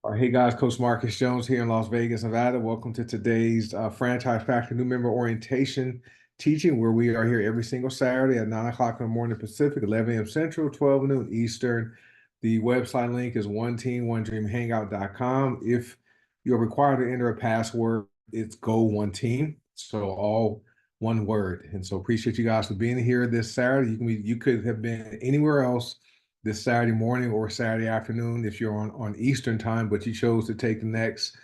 All right, hey guys, Coach Marcus Jones here in Las Vegas, Nevada. Welcome to today's Franchise Factory New Member Orientation teaching, where we are here every single Saturday at 9 o'clock in the morning Pacific, 11 a.m. Central, 12 noon Eastern. The website link is oneteam1dreamhangout.com. If you're required to enter a password, it's Go One Team. So all one word. And so appreciate you guys for being here this Saturday. You could have been anywhere else this Saturday morning or Saturday afternoon if you're on Eastern time, but you chose to take the next,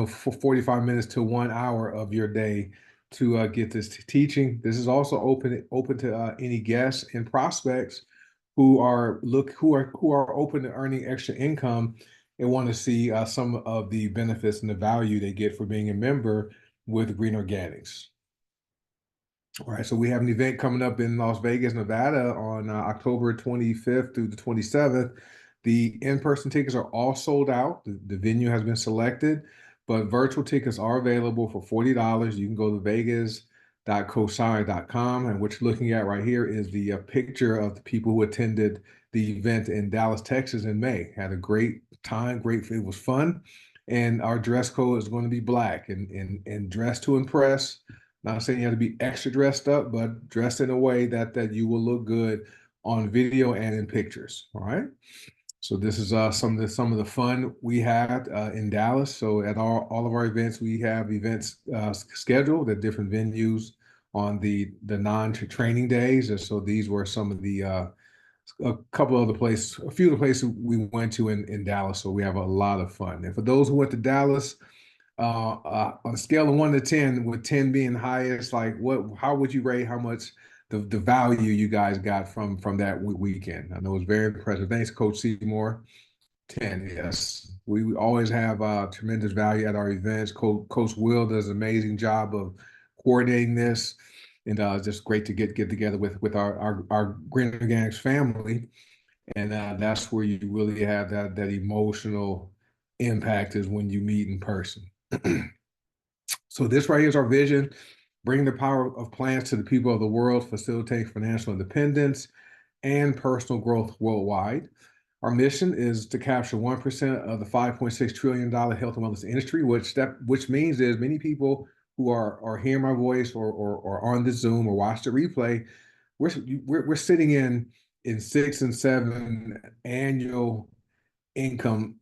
for 45 minutes to 1 hour of your day to get this teaching. This is also open to any guests and prospects who are open to earning extra income and want to see some of the benefits and the value they get for being a member with Green Organics. All right, so we have an event coming up in Las Vegas, Nevada on October 25th through the 27th. The in-person tickets are all sold out. The venue has been selected, but virtual tickets are available for $40. You can go to vegas.cosign.com, and what you're looking at right here is the picture of the people who attended the event in Dallas, Texas in May. Had a great time, it was fun, and our dress code is going to be black and dress to impress. Not saying you have to be extra dressed up, but dressed in a way that you will look good on video and in pictures. All right. So this is some of the fun we had in Dallas. So at all of our events, we have events scheduled at different venues on the non-training days. And so these were some of the a few of the places we went to in Dallas. So we have a lot of fun. And for those who went to Dallas, on a scale of 1 to 10, with 10 being highest, like how would you rate how much the value you guys got from that weekend? I know it was very impressive. Thanks, Coach Seymour. 10, yes. We always have tremendous value at our events. Coach Will does an amazing job of coordinating this, and just great to get together with our Green Organics family, and that's where you really have that emotional impact is when you meet in person. So this right here is our vision: bring the power of plants to the people of the world, facilitate financial independence and personal growth worldwide. Our mission is to capture 1% of the $5.6 trillion health and wellness industry, which means there's many people who are hearing my voice or on the Zoom or watch the replay. We're sitting in 6 and 7 annual income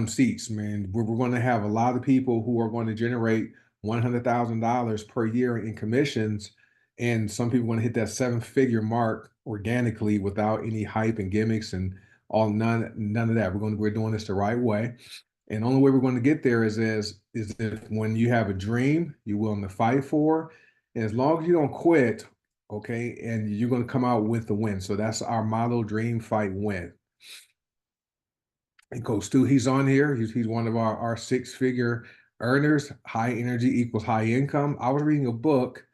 seats, man. We're going to have a lot of people who are going to generate $100,000 per year in commissions, and some people want to hit that seven-figure mark organically without any hype and gimmicks and none of that. We're doing this the right way, and the only way we're going to get there is if when you have a dream, you're willing to fight for, and as long as you don't quit, okay, and you're going to come out with the win. So that's our motto: dream, fight, win. And Coach Stu, he's on here. He's one of our six-figure earners. High energy equals high income. I was reading a book.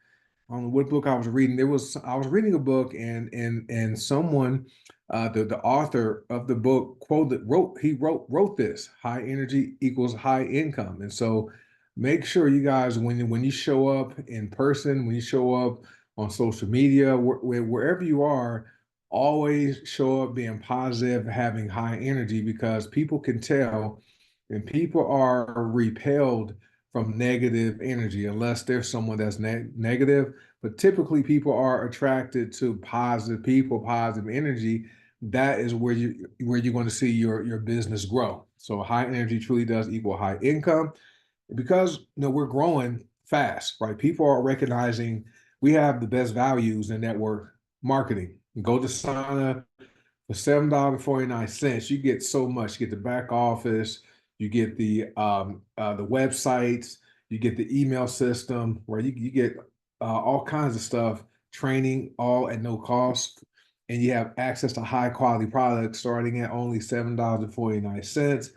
I don't know what book I was reading. I was reading a book, and someone, the author of the book wrote this: high energy equals high income. And so make sure you guys, when you show up in person, when you show up on social media, wherever you are, always show up being positive, having high energy, because people can tell, and people are repelled from negative energy unless there's someone that's negative. But typically, people are attracted to positive people, positive energy. That is where you're going to see your business grow. So high energy truly does equal high income, because we're growing fast, right? People are recognizing we have the best values in network marketing. Go to Sana for $7.49. You get so much. You get the back office, you get the websites, you get the email system where you get all kinds of stuff, training, all at no cost, and you have access to high quality products starting at only $7.49.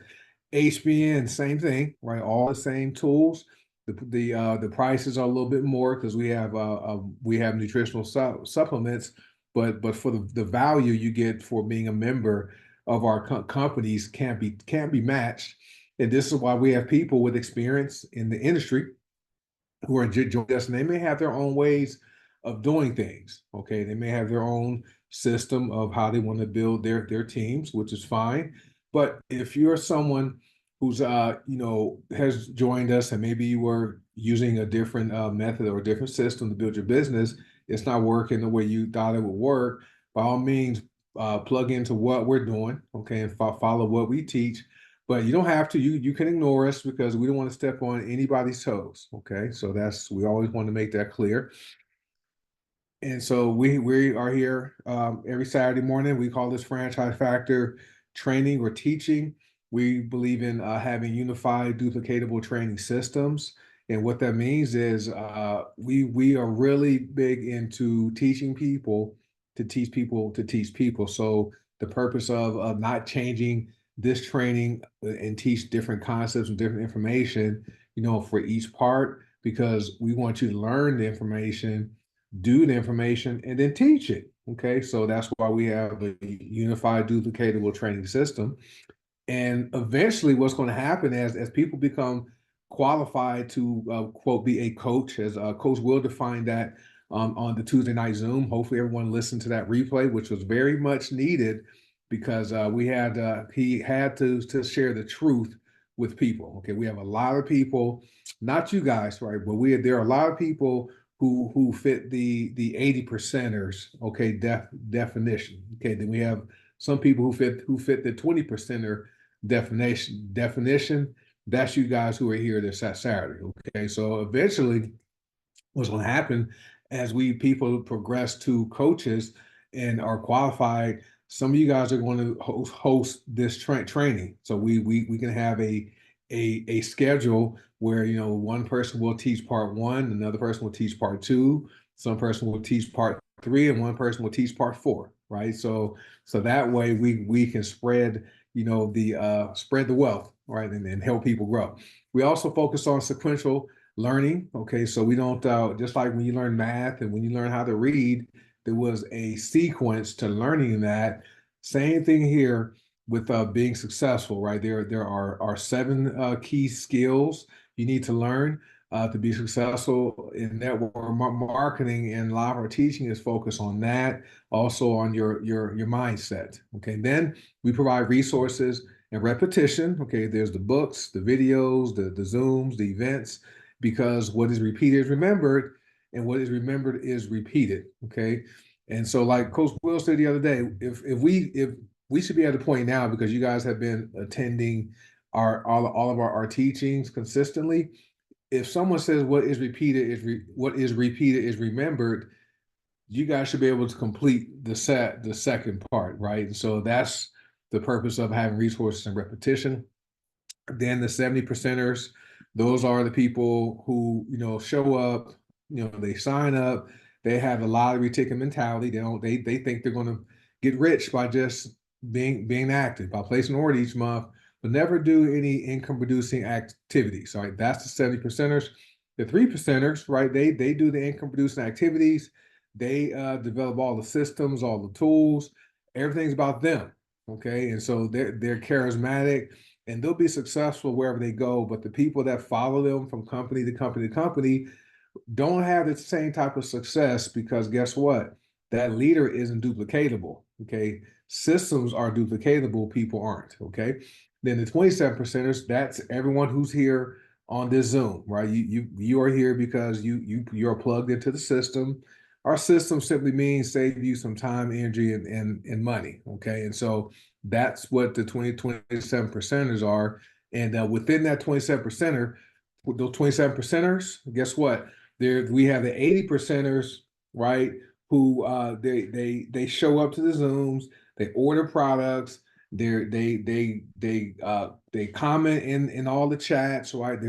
HBN, same thing, right? All the same tools. The prices are a little bit more because we have nutritional supplements, but for the value you get for being a member of our companies can't be matched. And this is why we have people with experience in the industry who are joining us, and they may have their own ways of doing things. Okay, they may have their own system of how they want to build their teams, which is fine. But if you're someone who's has joined us and maybe you were using a different method or a different system to build your business, it's not working the way you thought it would work, by all means, plug into what we're doing, okay, and follow what we teach. But you don't have to. You can ignore us because we don't want to step on anybody's toes. Okay, so we always want to make that clear. And so we are here every Saturday morning. We call this Franchise Factor training or teaching. We believe in having unified, duplicatable training systems. And what that means is we are really big into teaching people to teach people to teach people. So the purpose of not changing this training and teach different concepts and different information, for each part, because we want you to learn the information, do the information, and then teach it. Okay, so that's why we have a unified, duplicatable training system. And eventually, what's going to happen as people become qualified to quote be a coach, as Coach will define that on the Tuesday night Zoom. Hopefully, everyone listened to that replay, which was very much needed because he had to share the truth with people. Okay, we have a lot of people, not you guys, right? But there are a lot of people who fit the 80 percenters, okay, definition. Okay, then we have some people who fit the 20 percenter definition. That's you guys who are here this Saturday. Okay, so eventually, what's going to happen as people progress to coaches and are qualified, some of you guys are going to host this training. So we can have a schedule where one person will teach part one, another person will teach part two, some person will teach part three, and one person will teach part four. Right. So that way we can spread spread the wealth, right, and help people grow. We also focus on sequential learning. Okay, so we don't just like when you learn math and when you learn how to read, there was a sequence to learning that. Same thing here with being successful, right? There are seven key skills you need to learn to be successful in network marketing, and a lot of our teaching is focused on that, also on your mindset. Okay, then we provide resources and repetition. Okay, there's the books, the videos, the Zooms, the events, because what is repeated is remembered, and what is remembered is repeated. Okay, and so like Coach Will said the other day, if we should be at the point now, because you guys have been attending all of our teachings consistently. If someone says what is repeated is remembered, you guys should be able to complete the second part, right? And so that's the purpose of having resources and repetition. Then the 70 percenters, those are the people who show up, they sign up, they have a lottery ticket mentality. They think they're going to get rich by just being active, by placing an order each month, but never do any income producing activities. Right, that's the 70 percenters. The 3 percenters, right? They do the income producing activities. They develop all the systems, all the tools. Everything's about them. Okay, and so they're charismatic and they'll be successful wherever they go. But the people that follow them from company to company to company don't have the same type of success, because guess what? That leader isn't duplicatable. Okay, systems are duplicatable, people aren't. Okay, then the 27 percenters, that's everyone who's here on this Zoom, right? You are here because you're plugged into the system. Our system simply means save you some time, energy, and money. Okay, and so that's what the 27 percenters are. And within that 27 percenter, those 27 percenters, guess what? We have the 80 percenters, right? Who they show up to the Zooms, they order products, they comment in all the chats, right?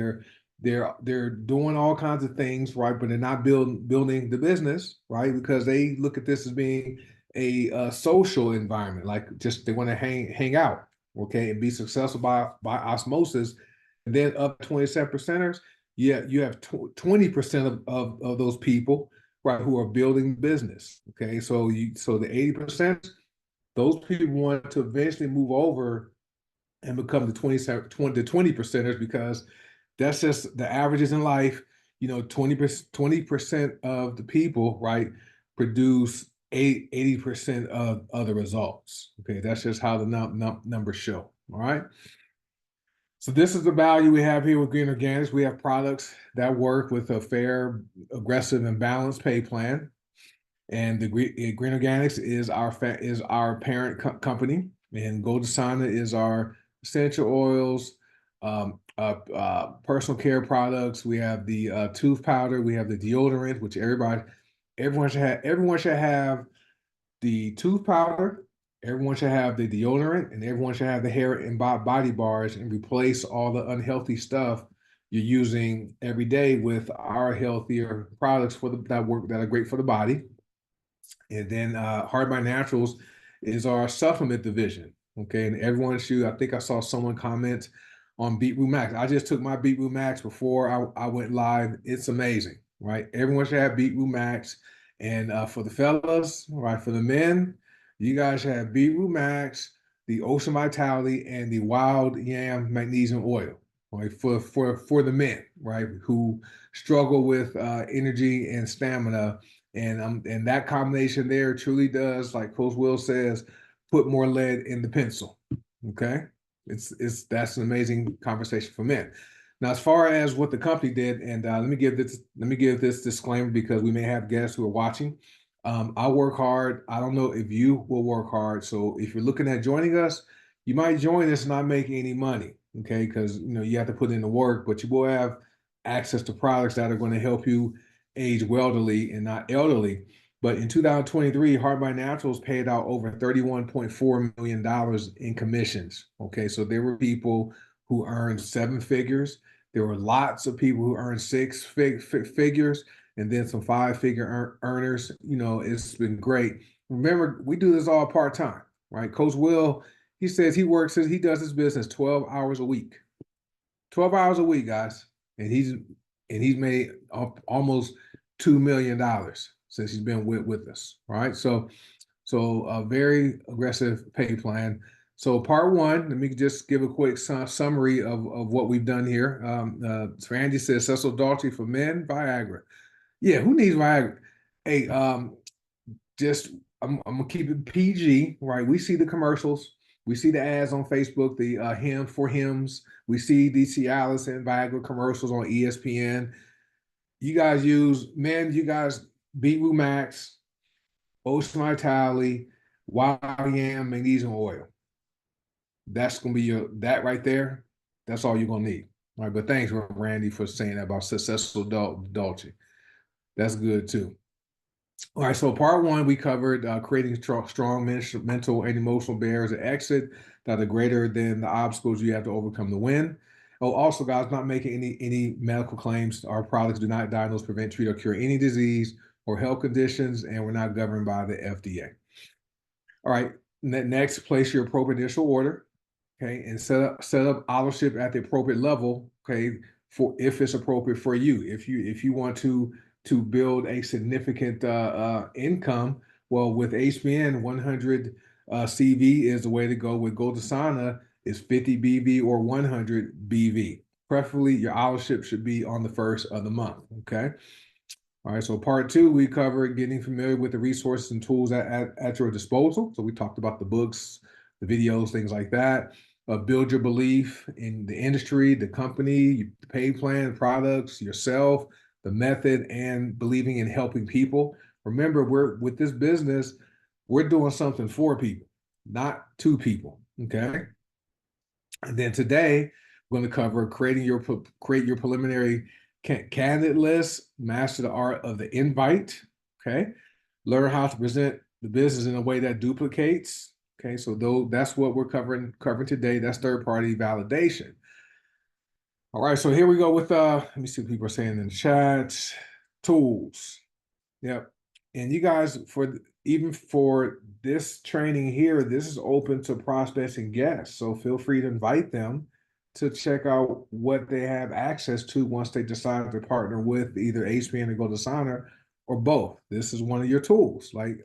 They're doing all kinds of things, right? But they're not building the business, right? Because they look at this as being a social environment, like just they want to hang out, okay, and be successful by osmosis. And then up 27 percenters, yeah, you have 20% of those people, right, who are building business. Okay, so the 80%, those people want to eventually move over and become the 20 percenters, because that's just the averages in life. 20% of the people, right, produce 80% of the results. Okay, that's just how the numbers show. All right. So this is the value we have here with Green Organics. We have products that work with a fair, aggressive, and balanced pay plan. And the Green Organics is our parent company, and Goldasana is our essential oils, personal care products. We have the tooth powder. We have the deodorant, which everyone should have. Everyone should have the tooth powder. Everyone should have the deodorant, and everyone should have the hair and body bars, and replace all the unhealthy stuff you're using every day with our healthier products that are great for the body. And then Hard by Naturals is our supplement division. Okay. And everyone should, I think I saw someone comment on Beetroot Max. I just took my Beetroot Max before I went live. It's amazing, right? Everyone should have Beetroot Max. And for the fellas, right, for the men, you guys should have Beetroot Max, the Ocean Vitality, and the Wild Yam Magnesium Oil, right? For the men, right, who struggle with energy and stamina, and that combination there truly does, like Coach Will says, put more lead in the pencil. Okay, that's an amazing conversation for men. Now, as far as what the company did, and let me give this disclaimer because we may have guests who are watching. I work hard. I don't know if you will work hard. So if you're looking at joining us, you might join us not making any money. Okay, because you have to put in the work, but you will have access to products that are going to help you age wealthily and not elderly. But in 2023, Hard by Naturals paid out over $31.4 million in commissions. Okay, so there were people who earned seven figures. There were lots of people who earned figures, and then some five-figure earners. It's been great. Remember, we do this all part-time, right? Coach Will, he says he does his business 12 hours a week. 12 hours a week, guys. And he's made almost $2 million since he's been with us. Right. So a very aggressive pay plan. So part one, let me just give a quick summary of what we've done here. Randy says Cecil Dalty for men, Viagra. Yeah, who needs Viagra? Hey, just I'm gonna keep it PG, right? We see the commercials, we see the ads on Facebook, the him for hymns. We see the Cialis and Viagra commercials on ESPN. You guys you guys Beetroot Max, Ocean Vitality, Wild Yam, Magnesium Oil. That's gonna be that right there. That's all you're gonna need. All right, but thanks, Randy, for saying that about successful Dolce. That's good too. All right, so part one, we covered creating strong mental and emotional barriers to exit that are greater than the obstacles you have to overcome to win. Oh, also, guys, not making any medical claims. Our products do not diagnose, prevent, treat, or cure any disease or health conditions, and we're not governed by the FDA. All right, next, place your appropriate initial order, okay, and set up authorship at the appropriate level, okay, for if it's appropriate for you. If you want to build a significant income, well, with HBN 100 CV is the way to go. With Goldasana is 50 BV or 100 BV. Preferably, your authorship should be on the first of the month. Okay. All right, so part two, we covered getting familiar with the resources and tools at your disposal. So we talked about the books, the videos, things like that. Build your belief in the industry, the company, the pay plan, products, yourself, the method, and believing in helping people. Remember, with this business, we're doing something for people, not to people. Okay. And then today, we're going to cover create your preliminary candidate list, master the art of the invite. Okay. Learn how to present the business in a way that duplicates. Okay. So that's what we're covering today. That's third party validation. All right. So here we go with let me see what people are saying in the chat. Tools. Yep. And you guys, even for this training here, this is open to prospects and guests. So feel free to invite them to check out what they have access to once they decide to partner with either HBN or Goldasana or both. This is one of your tools, like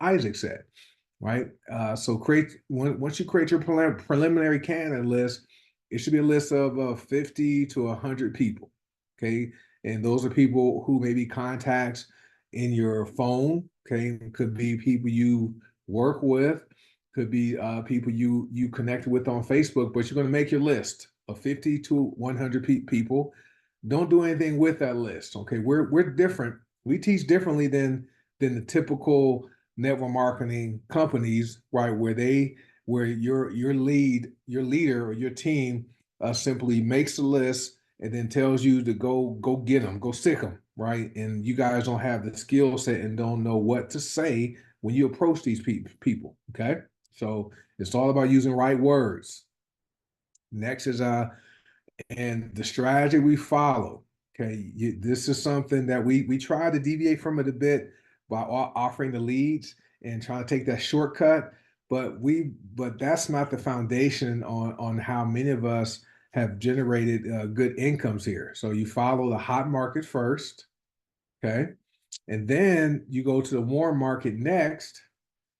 Isaac said, right? So once you create your preliminary candidate list, it should be a list of 50 to 100 people, okay? And those are people who may be contacts in your phone, okay? It could be people you work with. could be people you connected with on Facebook, but you're going to make your list of 50 to 100 people. Don't do anything with that list. Okay, we're different. We teach differently than the typical network marketing companies, right? Where your leader or your team simply makes a list and then tells you to go get them, go sick them, right? And you guys don't have the skill set and don't know what to say when you approach these people. Okay, so it's all about using right words. Next is and the strategy we follow. Okay, this is something that we try to deviate from it a bit by offering the leads and trying to take that shortcut, but that's not the foundation on how many of us have generated good incomes here. So you follow the hot market first, okay, and then you go to the warm market next.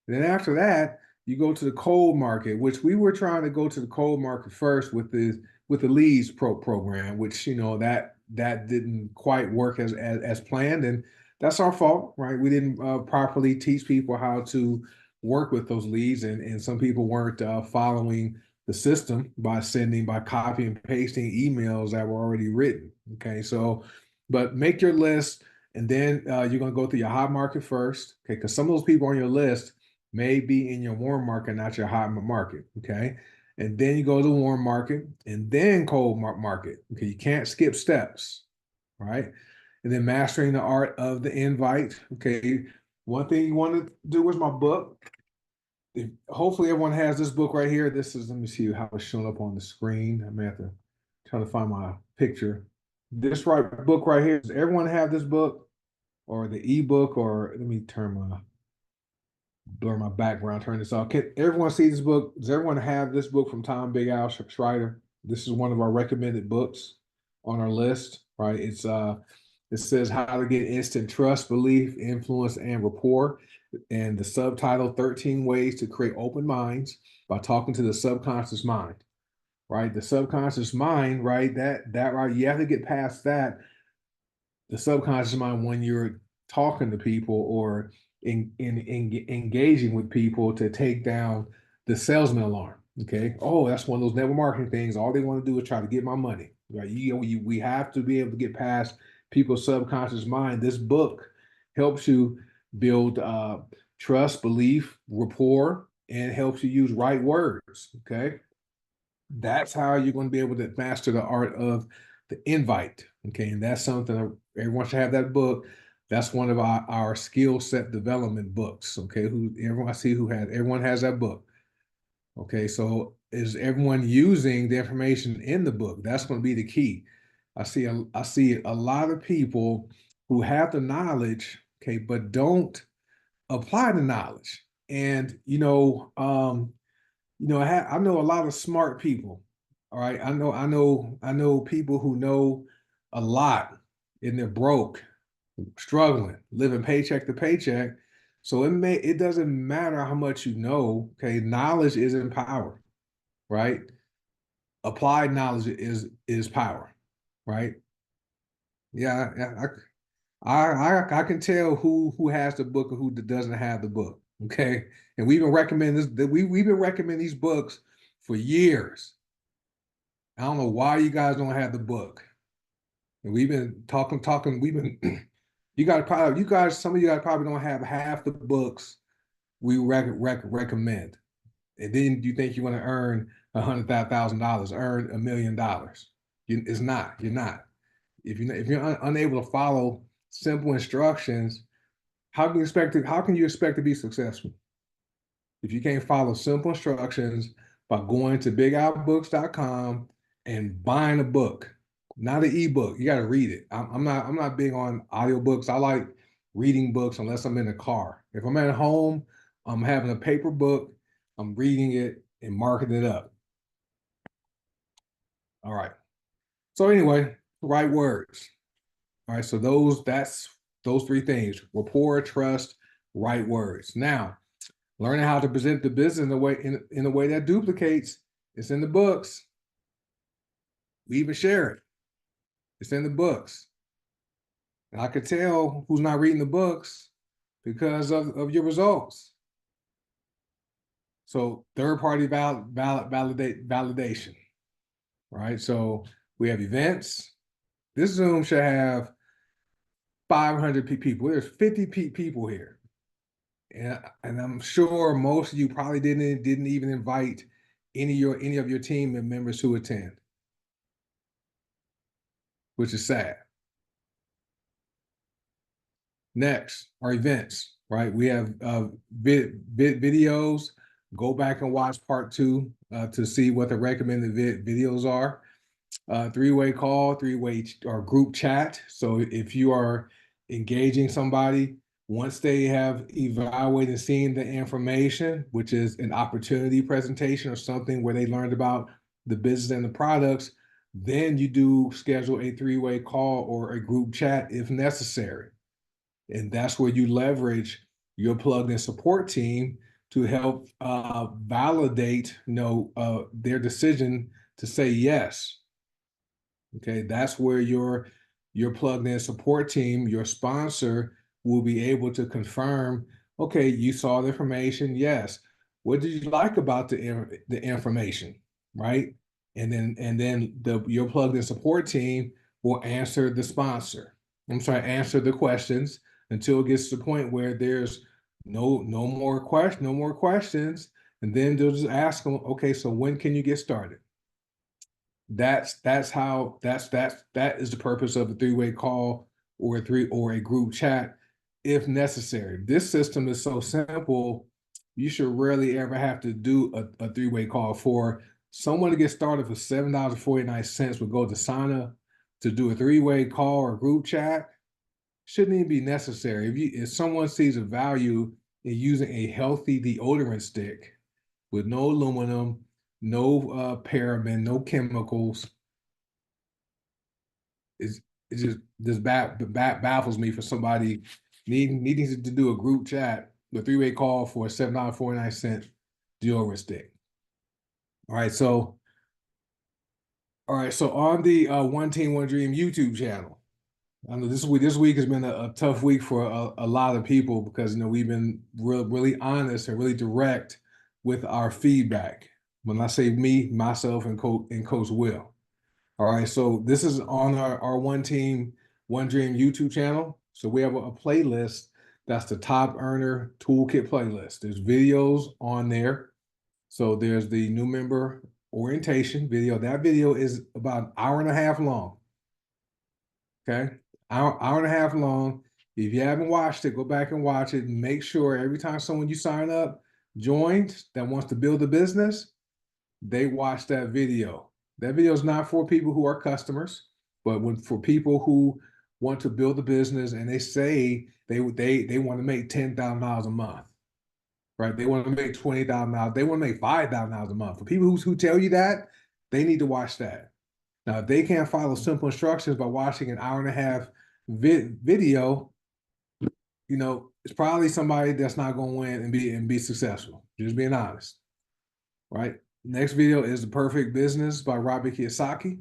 And then after that, you go to the cold market, which we were trying to go to the cold market first with the leads program, which that didn't quite work as planned, and that's our fault, right? We didn't properly teach people how to work with those leads, and some people weren't following the system by copying and pasting emails that were already written. Okay, so but make your list, and then you're going to go through your hot market first, okay? Because some of those people on your list may be in your warm market, not your hot market. Okay. And then you go to the warm market and then cold market. Okay. You can't skip steps. Right. And then mastering the art of the invite. Okay. One thing you want to do is my book. Hopefully everyone has this book right here. This is, let me see how it's showing up on the screen. I may have to try to find my picture. This book right here. Does everyone have this book or the ebook, or let me blur my background, turn this off. Can everyone see this book? Does everyone have this book from Tom Big Al Schreider? This is one of our recommended books on our list, right? It says How to Get Instant Trust, Belief, Influence, and Rapport. And the subtitle, 13 Ways to Create Open Minds by Talking to the Subconscious Mind, right? The subconscious mind, right? That right, you have to get past that. The subconscious mind when you're talking to people or in engaging with people to take down the salesman alarm. Okay. Oh, that's one of those network marketing things. All they want to do is try to get my money. Right. We have to be able to get past people's subconscious mind. This book helps you build trust, belief, rapport, and helps you use right words. Okay. That's how you're going to be able to master the art of the invite. Okay. And that's something that everyone should have that book. That's one of our skill set development books. Okay. Everyone has that book. Okay. So is everyone using the information in the book? That's going to be the key. I see a lot of people who have the knowledge, okay, but don't apply the knowledge. And I know a lot of smart people. All right. I know people who know a lot and they're broke, struggling, living paycheck to paycheck. So it doesn't matter how much you know. Okay. Knowledge isn't power, right? Applied knowledge is power, right? Yeah. I can tell who has the book and who doesn't have the book. Okay. And we've been recommending we've been recommending these books for years. I don't know why you guys don't have the book. And we've been talking. We've been, some of you guys probably don't have half the books we recommend. And then you think you're going to earn $100,000, earn $1,000,000. It's not. You're not. If you're unable to follow simple instructions, how can you expect to be successful if you can't follow simple instructions by going to bigalbooks.com and buying a book, not an ebook? You got to read it. I'm not big on audiobooks. I like reading books unless I'm in the car. If I'm at home, I'm having a paper book, I'm reading it and marking it up. All right. So anyway, right words. All right. So that's those three things: rapport, trust, right words. Now, learning how to present the business in a way that duplicates. It's in the books. We even share it. It's in the books. And I could tell who's not reading the books because of your results. So third-party validation, right? So we have events. This Zoom should have 500 people. There's 50 people here. And I'm sure most of you probably didn't even invite any of your team members who attend, which is sad. Next, our events, right? We have videos. Go back and watch part 2 to see what the recommended videos are. Three-way call, three-way or group chat. So if you are engaging somebody, once they have evaluated and seen the information, which is an opportunity presentation or something where they learned about the business and the products, then you do schedule a three-way call or a group chat if necessary. And that's where you leverage your plugged-in support team to help validate, their decision to say yes. Okay, that's where your plugged-in support team, your sponsor, will be able to confirm. Okay, you saw the information. Yes. What did you like about the information, right? And then your plugged-in support team will answer the sponsor. Answer the questions until it gets to the point where there's no more questions, and then they'll just ask them, okay, so when can you get started? That is the purpose of a three-way call or a group chat if necessary. This system is so simple, you should rarely ever have to do a three-way call. For someone to get started for $7.49 would go to Sana to do a three-way call or group chat. Shouldn't even be necessary. If someone sees a value in using a healthy deodorant stick with no aluminum, no paraben, no chemicals, it just baffles me for somebody needing to do a group chat, a three-way call for a $7.49 deodorant stick. All right, so on the One Team One Dream YouTube channel, I know this week has been a tough week for a lot of people because we've been really honest and really direct with our feedback. When I say me, myself, and Coach Will. All right, so this is on our One Team One Dream YouTube channel. So we have a playlist that's the Top Earner Toolkit playlist. There's videos on there. So there's the new member orientation video. That video is about an hour and a half long. Okay, hour and a half long. If you haven't watched it, go back and watch it. And make sure every time someone you sign up joins that wants to build a business, they watch that video. That video is not for people who are customers, but for people who want to build a business and they say they want to make $10,000 a month, right? They want to make $20,000. They want to make $5,000 a month. For people who tell you that, they need to watch that. Now, if they can't follow simple instructions by watching an hour and a half video, it's probably somebody that's not going to win and be successful. Just being honest, right? Next video is The Perfect Business by Robert Kiyosaki.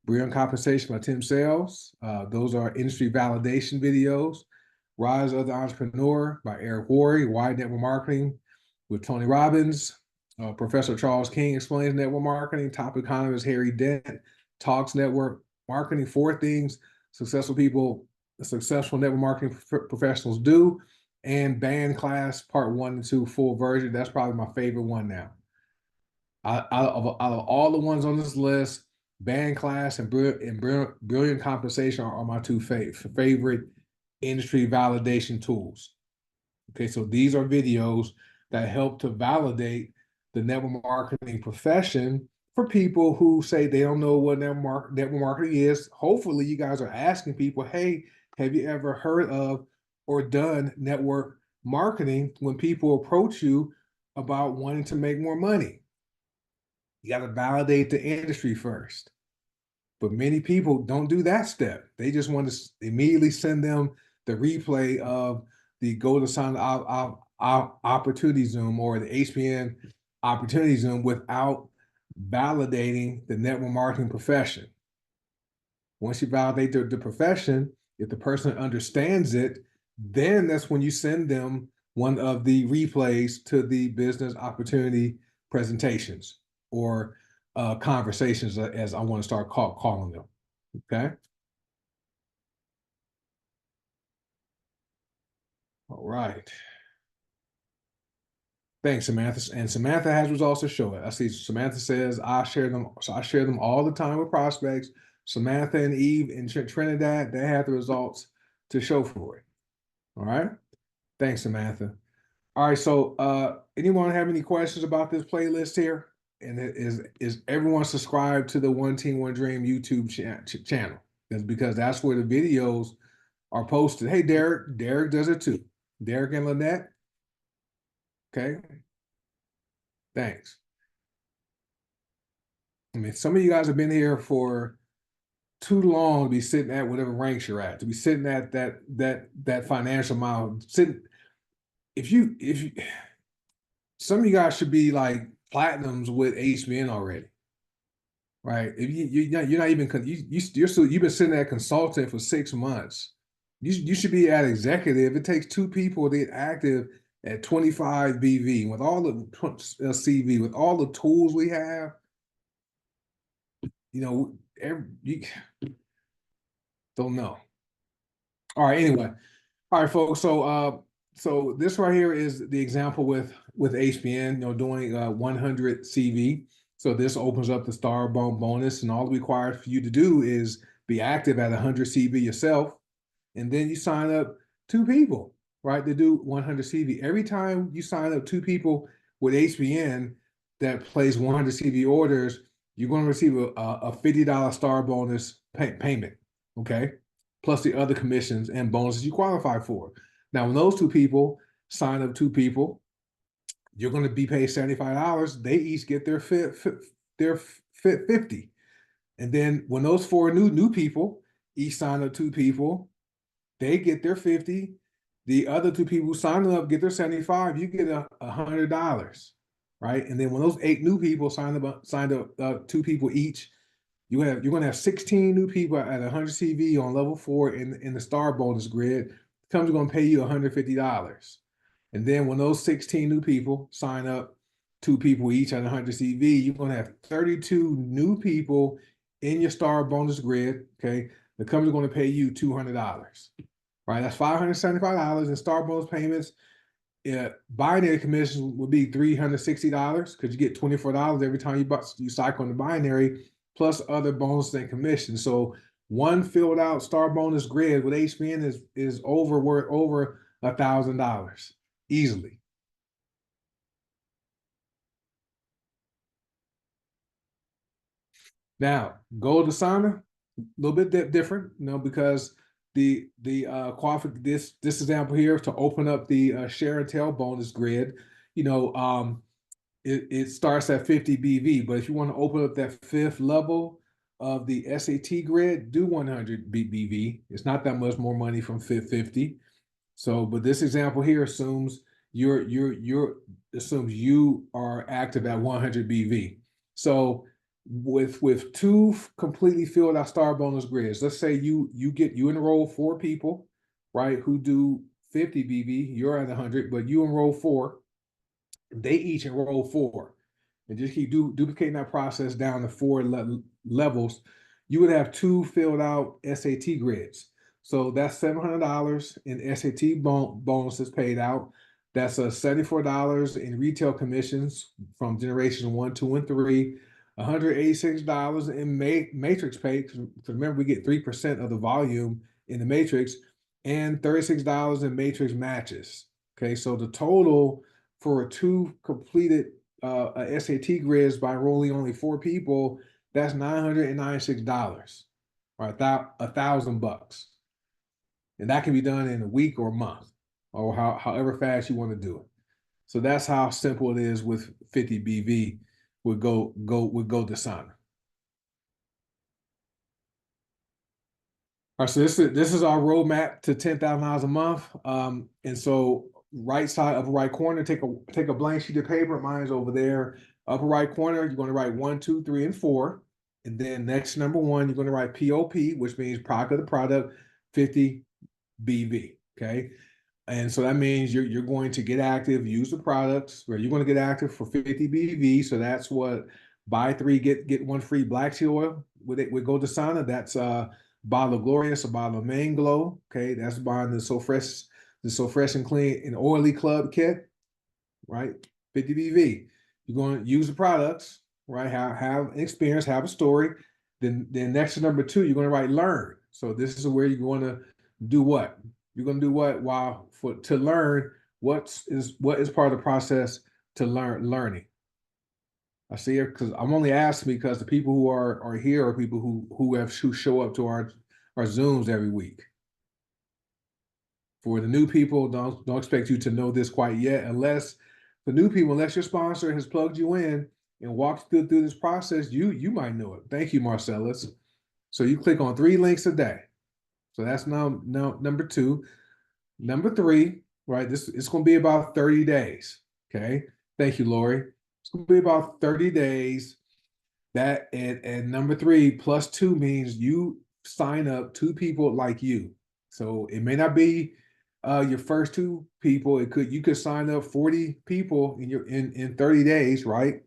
Brilliant Compensation by Tim Sales. Those are industry validation videos. Rise of the Entrepreneur by Eric Worre. Why Network Marketing with Tony Robbins. Professor Charles King explains network marketing. Top economist Harry Dent talks network marketing. 4 things successful network marketing professionals do. And Band Class Part 1 and 2 full version. That's probably my favorite one now. Out of all the ones on this list, Band Class and Brilliant Compensation are my 2 favorite industry validation tools. Okay, so these are videos that help to validate the network marketing profession for people who say they don't know what network marketing is. Hopefully, you guys are asking people, hey, have you ever heard of or done network marketing when people approach you about wanting to make more money? You got to validate the industry first. But many people don't do that step. They just want to immediately send them the replay of the Golden Sign Opportunity Zoom or the HPN Opportunity Zoom without validating the network marketing profession. Once you validate the profession, if the person understands it, then that's when you send them one of the replays to the business opportunity presentations or conversations, as I want to start calling them. Okay. All right. Thanks, Samantha. And Samantha has results to show it. I see Samantha says, I share them. So I share them all the time with prospects. Samantha and Eve in Trinidad, they have the results to show for it. All right. Thanks, Samantha. All right. So anyone have any questions about this playlist here? And is everyone subscribed to the One Team, One Dream YouTube channel? That's because that's where the videos are posted. Hey, Derek. Derek does it too. Derek and Lynette. Okay. Thanks. I mean, some of you guys have been here for too long to be sitting at whatever ranks you're at, to be sitting at that financial mile. Sitting, if you some of you guys should be like platinums with HBN already, right? If you're not even you've been sitting at consultant for 6 months. You should be at executive. It takes two people to get active at 25 BV with all the CV, with all the tools we have. You don't know. All right. Anyway, all right, folks. So this right here is the example with HBN. Doing 100 CV. So this opens up the star bonus, and all required for you to do is be active at 100 CV yourself, and then you sign up two people, right, to do 100 CV. Every time you sign up two people with HBN that place 100 CV orders, you're going to receive a $50 star bonus payment, okay? Plus the other commissions and bonuses you qualify for. Now, when those two people sign up two people, you're going to be paid $75. They each get their 50. And then when those four new people each sign up two people, they get their 50. The other two people who sign up get their 75. You get $100, right? And then when those 8 new people signed up two people each, you're going to have 16 new people at 100 CV on level 4 in the star bonus grid. The company's going to pay you $150. And then when those 16 new people sign up, two people each at 100 CV, you're going to have 32 new people in your star bonus grid. Okay, the company's going to pay you $200. Right, that's $575 in star bonus payments. Binary commissions would be $360 because you get $24 every time you cycle in the binary, plus other bonuses and commissions. So one filled out star bonus grid with HBN is worth over $1,000 easily. Now, Gold Asana, a little bit different, because the this example here to open up the share and tell bonus grid, it starts at 50 BV, but if you want to open up that 5th level of the SAT grid, do 100 BV. It's not that much more money from 50. So, but this example here assumes assumes you are active at 100 BV. So with two completely filled out star bonus grids, let's say you enroll 4 people, right, who do 50 BV, you're at 100, but you enroll 4, they each enroll 4, and just keep duplicating that process down to 4 levels. You would have 2 filled out SAT grids. So that's $700 in SAT bonuses paid out. That's $74 in retail commissions from generation 1, 2, and 3. $186 in matrix pay, because remember we get 3% of the volume in the matrix, and $36 in matrix matches. Okay, so the total for 2 completed SAT grids by enrolling only 4 people, that's $996, or $1,000, and that can be done in a week or a month, or however fast you want to do it. So that's how simple it is with 50 BV. Would go Asana. All right, so this is our roadmap to $10,000 a month. And so right side, upper right corner, take a blank sheet of paper. Mine's over there. Upper right corner, you're going to write 1, 2, 3, and 4. And then next number 1, you're going to write POP, which means product of the product, 50 BV. Okay. And so that means you're going to get active, use the products, where you're going to get active for 50 BV. So that's what buy three, get one free black seed oil with Gold Dasana. That's a bottle of Glorious, a bottle of Main Glow. Okay, that's buying the So Fresh and Clean and Oily Club kit, right? 50 BV. You're going to use the products, right? Have experience, have a story. Then next to number two, you're going to write learn. So this is where you're going to do what? You're going to do what to learn what is part of the process to learning. I see it because I'm only asking because the people who are here are people who show up to our Zooms every week. For the new people, don't expect you to know this quite yet, unless the new people, unless your sponsor has plugged you in and walked through this process, you might know it. Thank you, Marcellus. So you click on 3 links a day. So that's now number 2. Number 3, right? It's going to be about 30 days. Okay. Thank you, Lori. It's going to be about 30 days. That and number 3 plus 2 means you sign up 2 people like you. So it may not be your first 2 people. You could sign up 40 people in 30 days, right?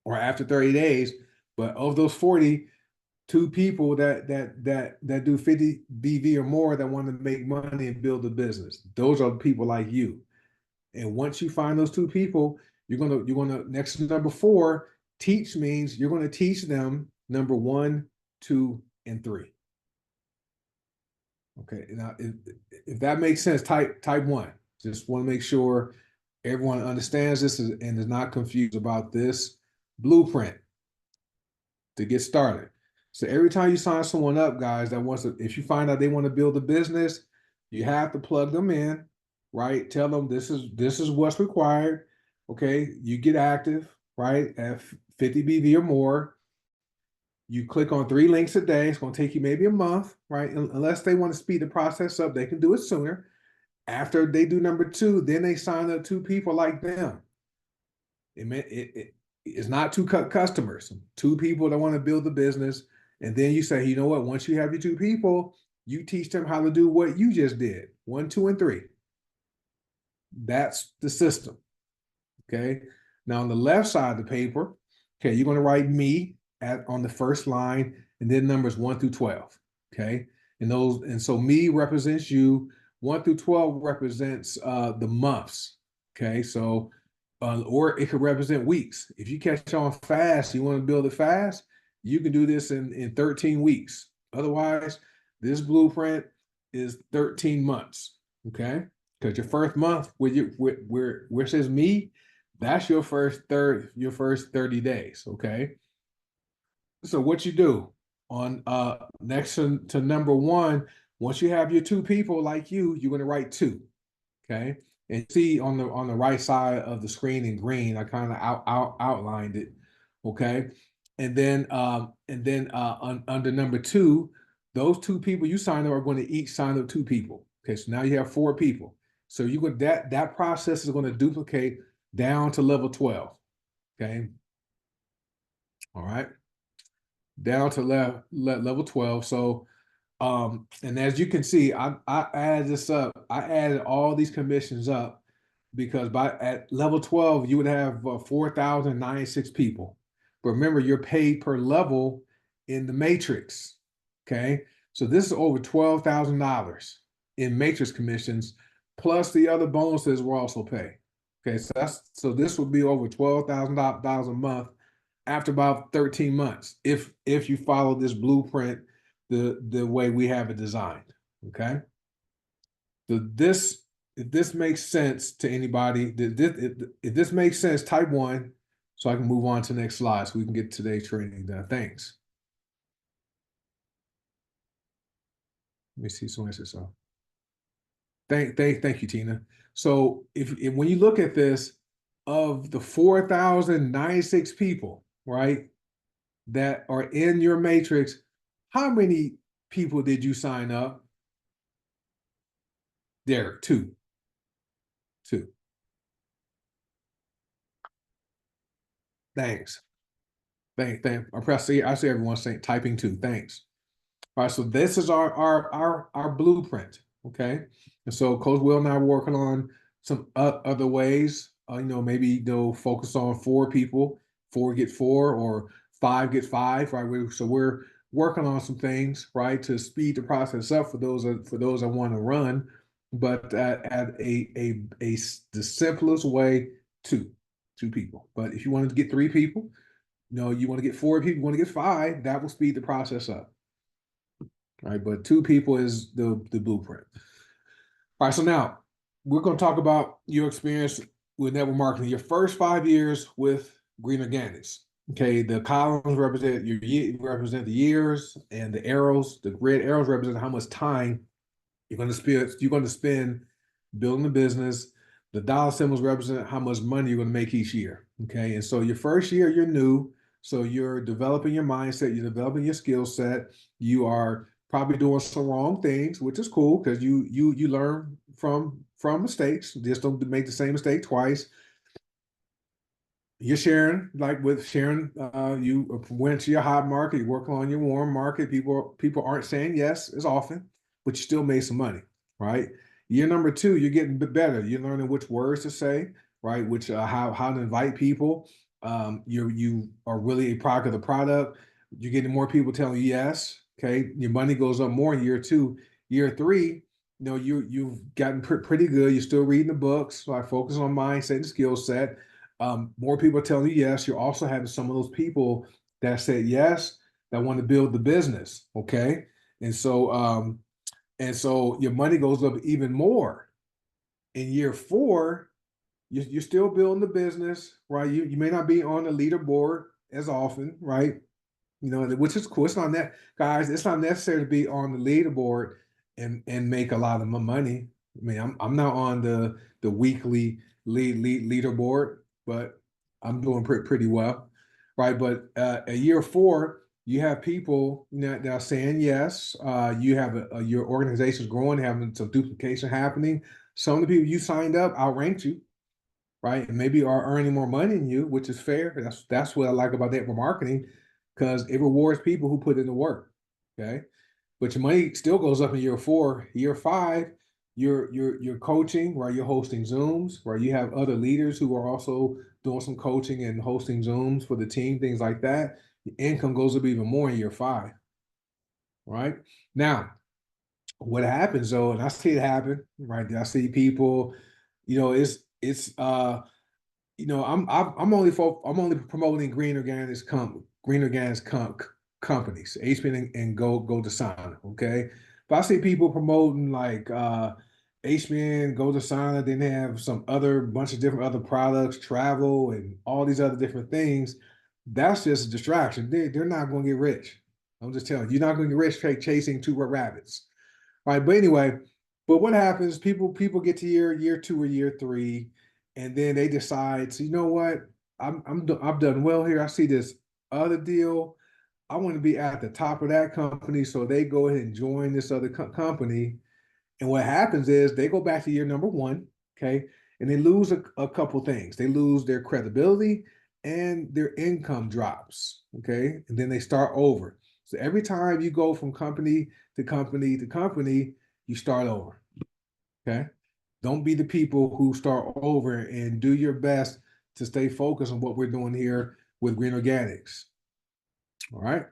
Or after 30 days. But of those 40, 2 people that do 50 BV or more that want to make money and build a business. Those are people like you. And once you find those 2 people, you're gonna next to number 4, teach means you're going to teach them number 1, 2, and 3. Okay, now if that makes sense, type 1. Just want to make sure everyone understands this and is not confused about this blueprint to get started. So every time you sign someone up, guys, if you find out they want to build a business, you have to plug them in, right? Tell them this is what's required. Okay, you get active, right? At 50 BV or more. You click on 3 links a day. It's going to take you maybe a month, right? Unless they want to speed the process up, they can do it sooner. After they do number 2, then they sign up 2 people like them. It's not 2 customers, 2 people that want to build the business. And then you say, you know what? Once you have your 2 people, you teach them how to do what you just did. 1, 2, and 3. That's the system. Okay. Now on the left side of the paper, okay, you're going to write me on the first line, and then numbers 1 through 12. Okay. And so me represents you. 1 through 12 represents the months. Okay. So or it could represent weeks. If you catch on fast, you want to build it fast, you can do this in 13 weeks. Otherwise, this blueprint is 13 months. Okay. Because your first month where it says me, that's your first 30 days. Okay. So what you do on next to number 1, once you have your 2 people like you're going to write 2. Okay. And see on the right side of the screen in green, I kind of outlined it. Okay. And then under number 2, those 2 people you sign up are going to each sign up 2 people. Okay. So now you have 4 people. So that process is going to duplicate down to level 12. Okay. All right. Down to level 12. So and as you can see, I added this up. I added all these commissions up because at level 12, you would have 4,096 people. But remember, you're paid per level in the matrix. Okay. So this is over $12,000 in matrix commissions, plus the other bonuses we'll also pay. Okay. So this would be over $12,000 a month after about 13 months if you follow this blueprint the way we have it designed. Okay. So if this makes sense to anybody, if this makes sense, type 1 so I can move on to the next slide so we can get today's training done. Thanks. Let me see some answers. So thank you, Tina. So if when you look at this, of the 4,096 people, right, that are in your matrix, how many people did you sign up? There, 2. Thanks. Thank. I see everyone saying typing 2. Thanks. All right. So this is our blueprint. Okay. And so Coach Will and I are working on some other ways. Maybe they'll focus on 4 people, 4 get 4, or 5 get 5, right? So we're working on some things, right, to speed the process up for those that want to run, but at the simplest way, two people. But if you wanted to get 3 people, you want to get 4 people, you want to get 5, that will speed the process up, right? But 2 people is the blueprint. All right, so now we're going to talk about your experience with network marketing, your first 5 years with Green Organics. Okay, the columns represent represent the years, and the arrows, the red arrows represent how much time you're going to spend. You're going to spend building the business. The dollar symbols represent how much money you're going to make each year. Okay, and so your first year you're new, so you're developing your mindset, you're developing your skill set. You are probably doing some wrong things, which is cool because you learn from mistakes. Just don't make the same mistake twice. You're sharing, like with Sharon, you went to your hot market, you're working on your warm market. People aren't saying yes as often, but you still made some money, right? Year number 2, you're getting better. You're learning which words to say, right? Which how to invite people. You are really a product of the product. You're getting more people telling you yes. Okay, your money goes up more in year 2. Year 3, you've gotten pretty good. You're still reading the books. So I focus on mindset and skill set. More people are telling you yes. You're also having some of those people that said yes that want to build the business. Okay, and so your money goes up even more. In year 4, you're still building the business, right? You may not be on the leaderboard as often, right? Which is cool. It's not that, guys. It's not necessary to be on the leaderboard and make a lot of money. I mean, I'm not on the weekly leaderboard, but I'm doing pretty well, right? But a year 4, you have people now saying yes. You have your organization's growing, having some duplication happening. Some of the people you signed up outranked you, right? And maybe are earning more money than you, which is fair. That's what I like about network marketing, because it rewards people who put in the work. Okay. But your money still goes up in year 4. Year 5, you're coaching, right? You're hosting Zooms, right? You have other leaders who are also doing some coaching and hosting Zooms for the team, things like that. Your income goes up even more in year 5, right? Now, what happens though, and I see it happen, right? I see people, it's I'm only promoting Green Organics companies, HPN and Go Desana, okay? But I see people promoting like HPN, Go Desana, then they have some other bunch of different other products, travel, and all these other different things. That's just a distraction. They're not going to get rich. I'm just telling you, you're not going to get rich chasing 2 rabbits. All right, but anyway, but what happens? People get to year 2 or year 3, and then they decide, so you know what? I've done well here. I see this other deal. I want to be at the top of that company, so they go ahead and join this other company. And what happens is they go back to year number 1, okay, and they lose a couple things. They lose their credibility and their income drops, okay, and then they start over. So every time you go from company to company to company, you start over. Okay. Don't be the people who start over, and do your best to stay focused on what we're doing here with Green Organics. All right.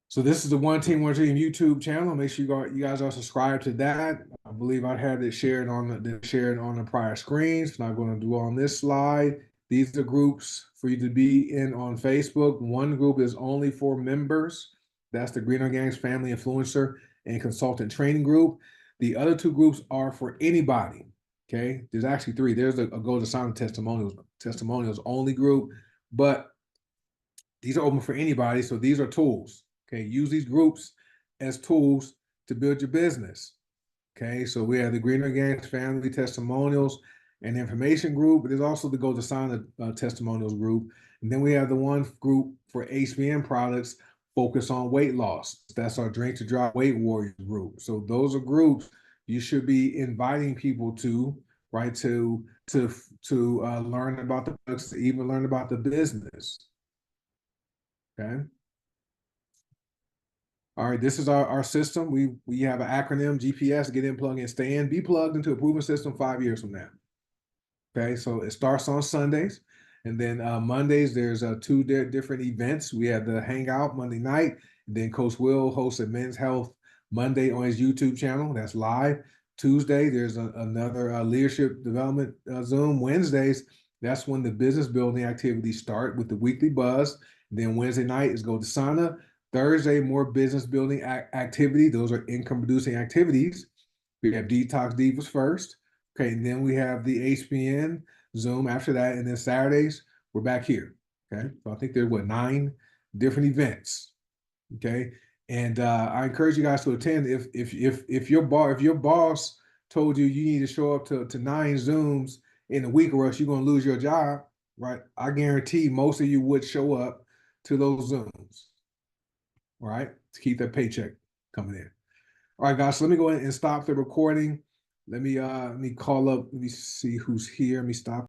So this is the One Team One Dream YouTube channel. Make sure you guys are subscribed to that. I believe I had it shared on the prior screens. Not going to do on this slide. These are groups for you to be in on Facebook. One group is only for members. That's the Green Organics Family Influencer and Consultant Training Group. The other 2 groups are for anybody. Okay, there's actually 3. There's a Go Desana testimonials only group, but these are open for anybody. So these are tools. Okay, use these groups as tools to build your business. Okay, so we have the Green Organics Family Testimonials and Information Group. There's also the Go Desana Testimonials group. And then we have the one group for HPN products focused on weight loss. That's our Drink to Drop Weight Warriors group. So those are groups you should be inviting people to, right, to learn about the products, to even learn about the business. Okay. All right, this is our system. We have an acronym, GPS, get in, plug in, stay in, be plugged into a proven system 5 years from now. Okay, so it starts on Sundays, and then Mondays there's two different events. We have the Hangout Monday night, and then Coach Will hosts a Men's Health Monday on his YouTube channel. That's live. Tuesday there's another leadership development Zoom. Wednesdays, that's when the business building activities start with the weekly buzz. And then Wednesday night is go to sauna. Thursday, more business building activity. Those are income producing activities. We have Detox Divas first. Okay, and then we have the HPN Zoom after that, and then Saturdays we're back here. Okay, so I think there's 9 different events. Okay, and I encourage you guys to attend. If your boss told you you need to show up to 9 Zooms in a week, or else you're gonna lose your job, right? I guarantee most of you would show up to those Zooms, all right, to keep that paycheck coming in. All right, guys, so let me go ahead and stop the recording. Let me call up, let me see who's here. Let me stop